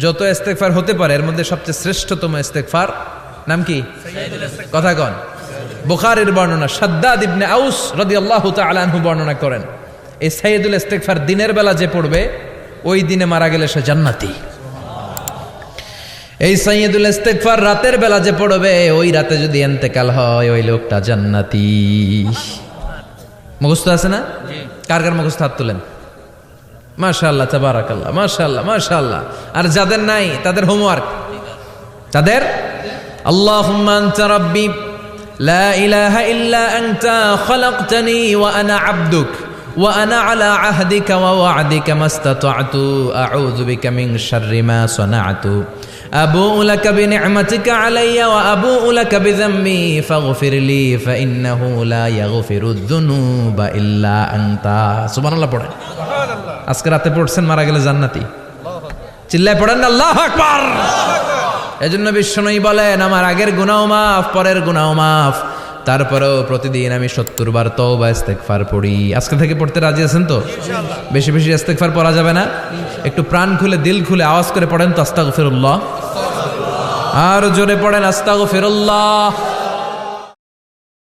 যত ইস্তেগফার হতে পারে এর মধ্যে সবচেয়ে শ্রেষ্ঠতম ইস্তেগফার নাম কি? কথা কন। বুখারীর বর্ণনা, শাদ্দাদ ইবনে আউস রাদিয়াল্লাহু তাআলা আনহু বর্ণনা করেন, এই সাইয়্যিদুল ইস্তেগফার দিনের বেলা যে পড়বে ওই দিনে মারা গেলে সে জান্নাতি। এই সাইয়্যিদুল ইস্তেগফার রাতের বেলা যে পড়বে ওই রাতে যদি ইন্তেকাল হয় ওই লোকটা জান্নাতি। মুখস্থ আছে না? কার কার মুখস্থ হাত তুলেন। মাশাআল্লাহ, তাবারাকাল্লাহ, মাশাআল্লাহ, মাশাআল্লাহ। আর যাদের নাই তাদের হোমওয়ার্ক, তাদের আল্লাহুম্মা আনতা রাব্বি লা ইলাহা ইল্লা আনতা খালাকতানি ওয়া আনা আবদুক ওয়া আনা আলা আহদিকা ওয়া ওয়া'দিকা মাস্তাতা'তু আউযু বিকা মিন শাররি মা সানা'তু আবু'ু লাকা বিনি'মাতিকা আলাইয়া ওয়া আবু'ু লাকা বিযামবি ফাগফিরলি ফাইন্নাহু লা ইয়াগফিরুয যুনুবা ইল্লা আনতা। সুবহানাল্লাহ পড়েন। আজকে রাতে পড়ছেন, মারা গেলে জান্নাতি। চিল্লায় পড়েন না আল্লাহু আকবার। এজন্য বিশ্বনবী বলেন, আমার আগের গুনাহ মাফ, পরের গুনাহ মাফ, তারপরেও প্রতিদিন আমি 70 বার তওবা ইস্তেগফার পড়ি। আজকে থেকে পড়তে রাজি আছেন তো? বেশি বেশি ইস্তেগফার পড়া যাবে না? একটু প্রাণ খুলে দিল খুলে আওয়াজ করে পড়েন তো আস্তাগফিরুল্লাহ। আর জোরে পড়েন আস্তাগফিরুল্লাহ।